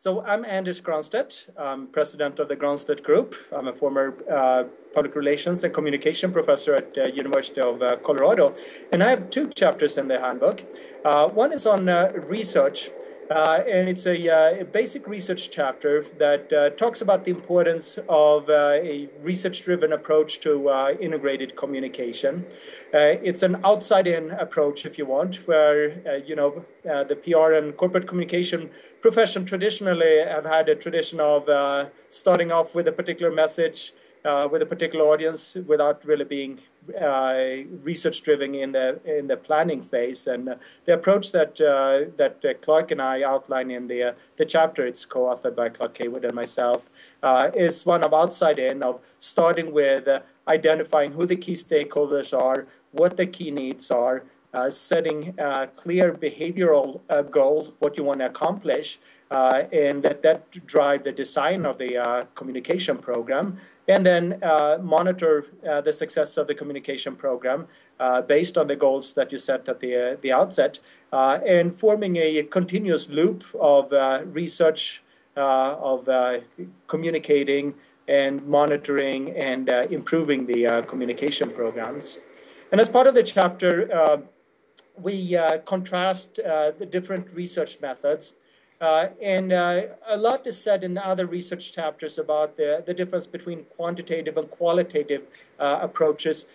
So I'm Anders Gronstedt. I'm president of the Gronstedt Group. I'm a former public relations and communication professor at the University of Colorado. And I have two chapters in the handbook. One is on research. And it's a basic research chapter that talks about the importance of a research-driven approach to integrated communication. It's an outside-in approach, if you want, where the PR and corporate communication profession traditionally have had a tradition of starting off with a particular message with a particular audience without really being research-driven in the planning phase. And the approach that Clark and I outline in the chapter, it's co-authored by Clark Haywood and myself, is one of outside-in, of starting with identifying who the key stakeholders are, what the key needs are, setting a clear behavioral goal, what you want to accomplish, and that drive the design of the communication program, and then monitor the success of the communication program based on the goals that you set at the outset, and forming a continuous loop of research, of communicating and monitoring and improving the communication programs. And as part of the chapter, we contrast the different research methods. And a lot is said in other research chapters about the difference between quantitative and qualitative approaches.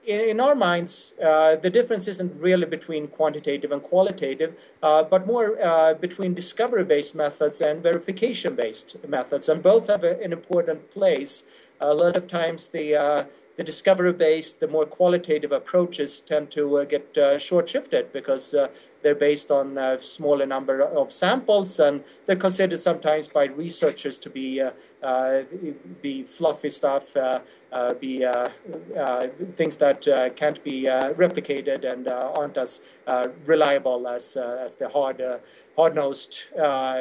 In our minds, the difference isn't really between quantitative and qualitative, but more between discovery-based methods and verification-based methods. And both have an important place. A lot of times the discovery-based, the more qualitative approaches tend to get short-shifted because they're based on a smaller number of samples, and they're considered sometimes by researchers to be fluffy stuff, things that can't be replicated and aren't as reliable as the hard-nosed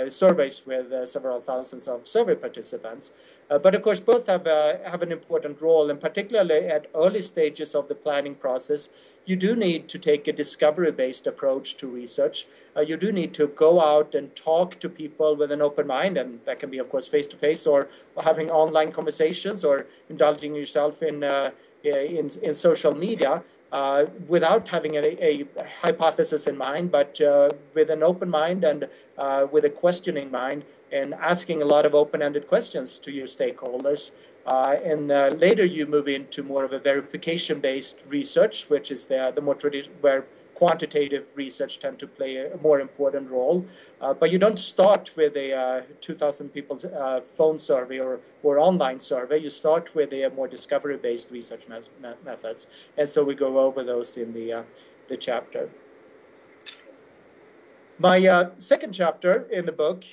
surveys with several thousands of survey participants. But of course, both have an important role, and particularly at early stages of the planning process, you do need to take a discovery-based approach to research. You do need to go out and talk to people with an open mind, and that can be, of course, face-to-face or having online conversations or indulging yourself in social media without having a hypothesis in mind, but with an open mind and with a questioning mind, and asking a lot of open-ended questions to your stakeholders. And later you move into more of a verification-based research, which is the more traditional, where quantitative research tend to play a more important role. But you don't start with a 2,000 people phone survey or online survey. You start with a more discovery-based research methods. And so we go over those in the chapter. My second chapter in the book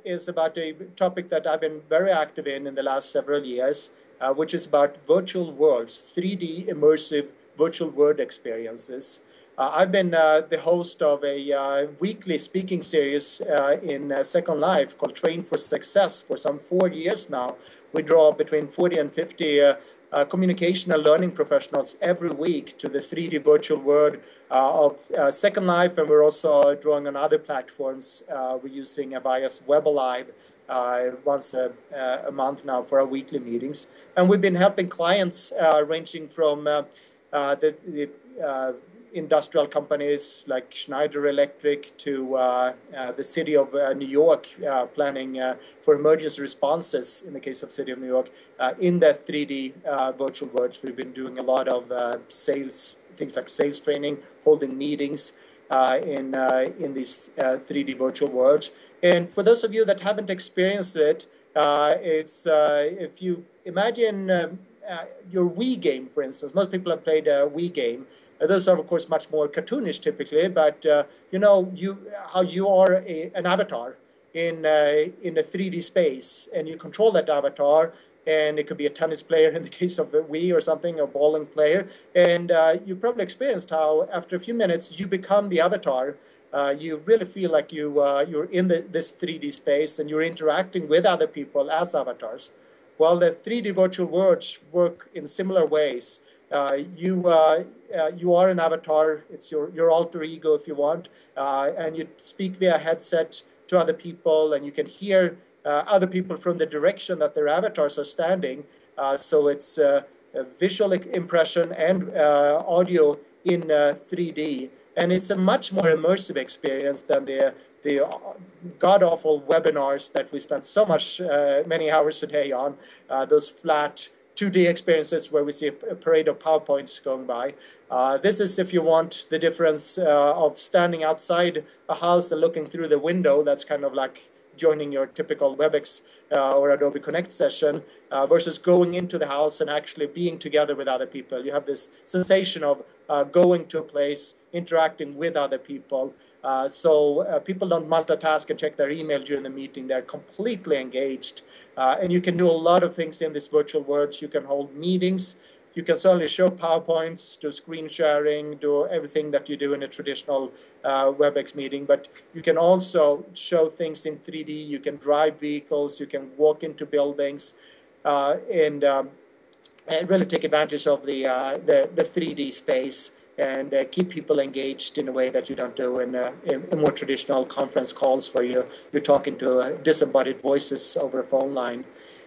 is about a topic that I've been very active in the last several years, which is about virtual worlds, 3D immersive virtual world experiences. I've been the host of a weekly speaking series in Second Life called Train for Success for some 4 years now. We draw between 40 and 50 communication and learning professionals every week to the 3D virtual world of Second Life, and we're also drawing on other platforms. We're using Avaya's Web Alive once a month now for our weekly meetings. And we've been helping clients ranging from the industrial companies like Schneider Electric to the city of New York, planning for emergency responses in the case of city of New York in the 3D virtual worlds. We've been doing a lot of sales, things like sales training, holding meetings in these 3D virtual worlds. And for those of you that haven't experienced it, it's if you imagine your Wii game, for instance. Most people have played a Wii game. Those are, of course, much more cartoonish typically, but how you are an avatar in a 3D space, and you control that avatar, and it could be a tennis player in the case of a Wii or something, a bowling player, and you probably experienced how after a few minutes you become the avatar. You really feel like you're in this 3D space, and you're interacting with other people as avatars. Well, the 3D virtual worlds work in similar ways. You are an avatar. It's your alter ego, if you want, and you speak via headset to other people, and you can hear other people from the direction that their avatars are standing. So it's a visual impression and audio in 3D. And it's a much more immersive experience than the god-awful webinars that we spend so much, many hours a day on, those flat 2D experiences where we see a parade of PowerPoints going by. This is, if you want, the difference of standing outside a house and looking through the window. That's kind of like joining your typical WebEx or Adobe Connect session versus going into the house and actually being together with other people. You have this sensation of going to a place, interacting with other people. So people don't multitask and check their email during the meeting. They're completely engaged. And you can do a lot of things in this virtual world. You can hold meetings. You can certainly show PowerPoints, do screen sharing, do everything that you do in a traditional WebEx meeting. But you can also show things in 3D. You can drive vehicles. You can walk into buildings and really take advantage of the 3D space and keep people engaged in a way that you don't do in more traditional conference calls where you're talking to disembodied voices over a phone line.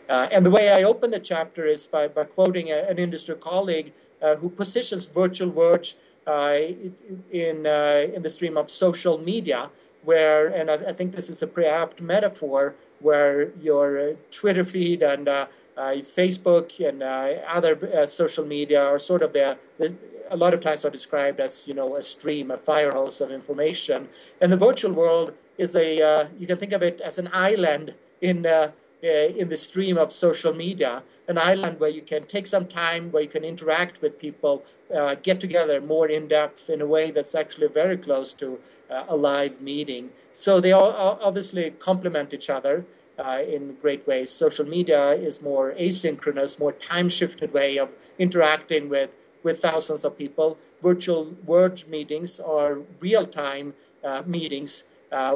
And the way I open the chapter is by quoting an industry colleague who positions virtual words in the stream of social media, where, and I think this is a pretty apt metaphor, where your Twitter feed and Facebook and other social media are sort of a lot of times are described as, you know, a stream, a fire hose of information. And the virtual world is you can think of it as an island in the stream of social media, an island where you can take some time, where you can interact with people, get together more in depth in a way that's actually very close to a live meeting. So they all obviously complement each other in great ways. Social media is more asynchronous, more time-shifted way of interacting with thousands of people. Virtual world meetings are real-time meetings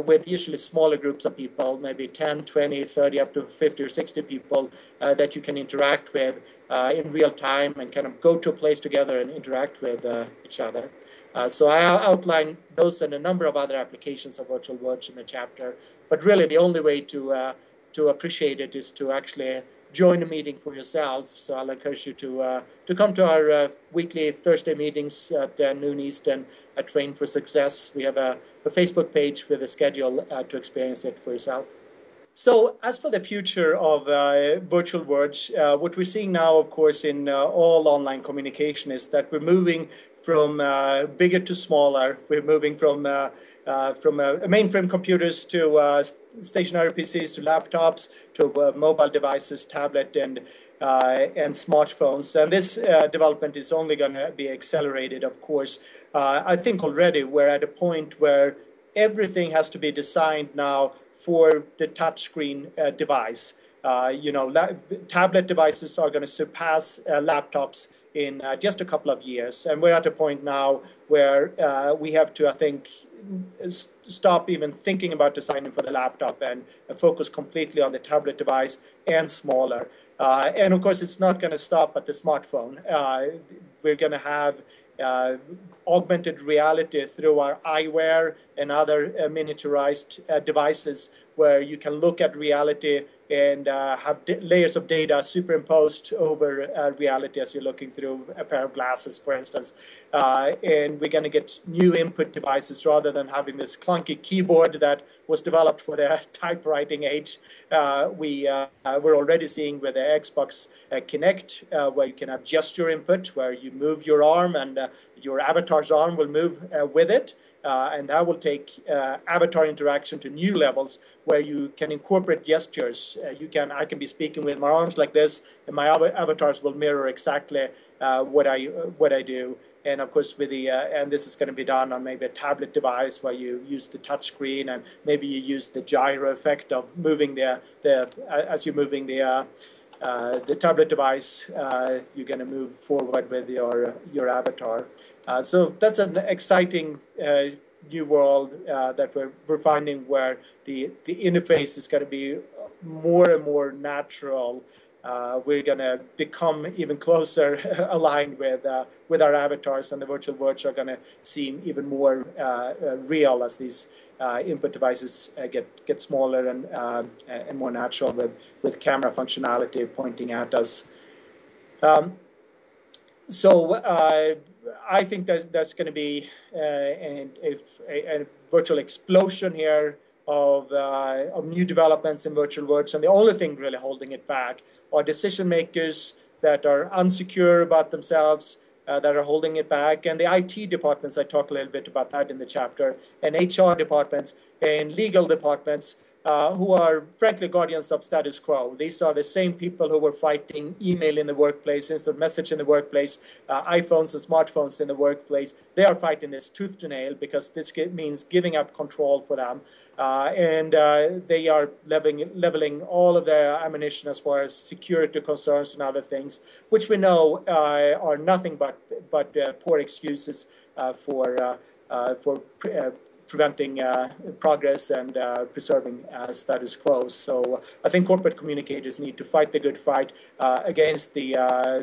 with usually smaller groups of people, maybe 10, 20, 30, up to 50 or 60 people that you can interact with in real time and kind of go to a place together and interact with each other. So I outline those and a number of other applications of virtual worlds in the chapter. But really the only way to appreciate it is to actually join a meeting for yourself. So I'll encourage you to come to our weekly Thursday meetings at noon Eastern at Train for Success. We have a Facebook page with a schedule to experience it for yourself. So as for the future of virtual worlds, what we're seeing now, of course, in all online communication is that we're moving from bigger to smaller. We're moving from mainframe computers to stationary PCs, to laptops, to mobile devices, tablet, and smartphones. And this development is only going to be accelerated, of course. I think already we're at a point where everything has to be designed now for the touchscreen device. Tablet devices are going to surpass laptops in just a couple of years. And we're at a point now where we have to, I think, stop even thinking about designing for the laptop and focus completely on the tablet device and smaller. And of course, it's not going to stop at the smartphone. We're going to have augmented reality through our eyewear and other miniaturized devices where you can look at reality and have layers of data superimposed over reality as you're looking through a pair of glasses, for instance. And we're going to get new input devices rather than having this clunky keyboard that was developed for the typewriting age. We're already seeing with the Xbox Kinect, where you can have gesture input, where you move your arm and your avatar's arm will move with it. And that will take avatar interaction to new levels where you can incorporate gestures. I can be speaking with my arms like this, and my avatars will mirror exactly what I do. And of course, and this is going to be done on maybe a tablet device where you use the touch screen, and maybe you use the gyro effect of moving as you're moving the tablet device, you're going to move forward with your avatar. So that's an exciting new world that we're finding, where the interface is going to be more and more natural. We're going to become even closer aligned with our avatars, and the virtual worlds are going to seem even more real as these input devices get smaller and more natural with camera functionality pointing at us. So I think that that's going to be a virtual explosion here of new developments in virtual worlds, and the only thing really holding it back are decision makers that are unsecure about themselves, that are holding it back, and the IT departments. I talk a little bit about that in the chapter, and HR departments and legal departments, who are frankly guardians of status quo. These are the same people who were fighting email in the workplace, instant message in the workplace, iPhones and smartphones in the workplace. They are fighting this tooth to nail because this means giving up control for them. And they are leveling all of their ammunition as far as security concerns and other things, which we know are nothing but poor excuses for preventing progress and preserving status quo. So I think corporate communicators need to fight the good fight against the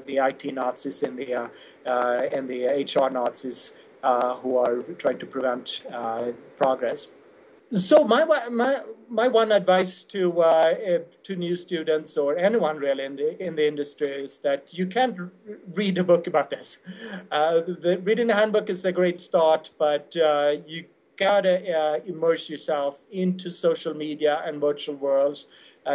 IT Nazis and the HR Nazis who are trying to prevent progress. So my one advice to new students or anyone really in the industry is that you can't read a book about this. Reading the handbook is a great start, but you gotta immerse yourself into social media and virtual worlds.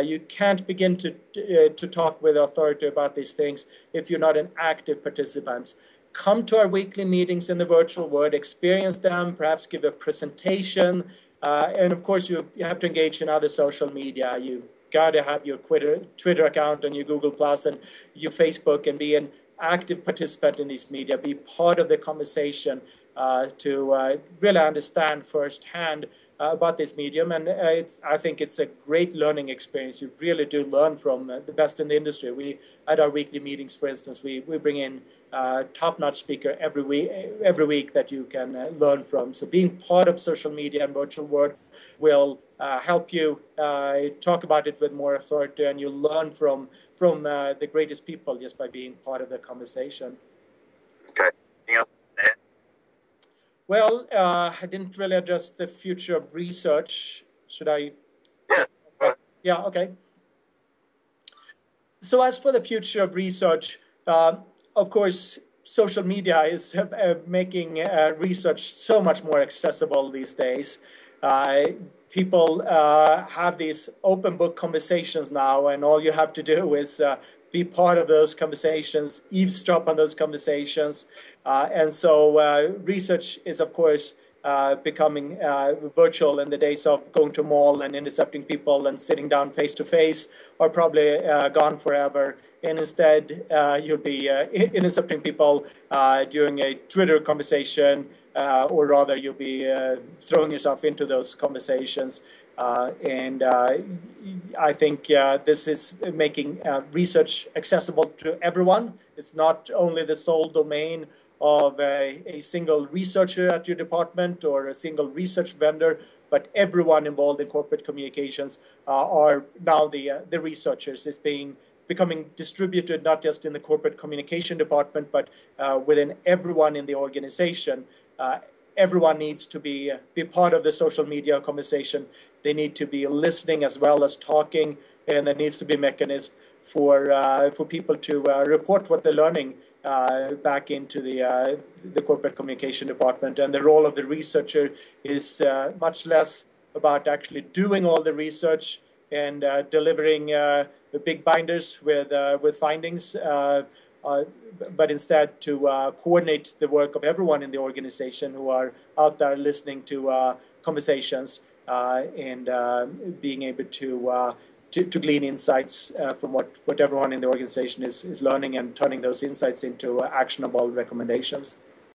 You can't begin to talk with authority about these things if you're not an active participant. Come to our weekly meetings in the virtual world, experience them, perhaps give a presentation, and of course you have to engage in other social media. You gotta have your Twitter account and your Google Plus and your Facebook, and be an active participant in these media. Be part of the conversation to really understand firsthand about this medium, and I think it's a great learning experience. You really do learn from the best in the industry. We, at our weekly meetings, for instance, we bring in top-notch speaker every week that you can learn from. So being part of social media and virtual world will help you talk about it with more authority, and you learn from the greatest people just by being part of the conversation. Okay. Anything else? Well, I didn't really address the future of research. Should I? Yeah. Yeah, okay. So as for the future of research, of course, social media is making research so much more accessible these days. People have these open book conversations now, and all you have to do is be part of those conversations, eavesdrop on those conversations. And so research is, of course, becoming virtual, in the days of going to a mall and intercepting people and sitting down face to face are probably gone forever. And instead, you'll be intercepting people during a Twitter conversation, or rather you'll be throwing yourself into those conversations. And I think this is making research accessible to everyone. It's not only the sole domain of a single researcher at your department or a single research vendor, but everyone involved in corporate communications are now the researchers. It's becoming distributed not just in the corporate communication department, but within everyone in the organization. Everyone needs to be part of the social media conversation. They need to be listening as well as talking, and there needs to be a mechanism for people to report what they're learning back into the corporate communication department. And the role of the researcher is much less about actually doing all the research and delivering the big binders with findings, but instead to coordinate the work of everyone in the organization who are out there listening to conversations and being able to glean insights from what everyone in the organization is learning, and turning those insights into actionable recommendations.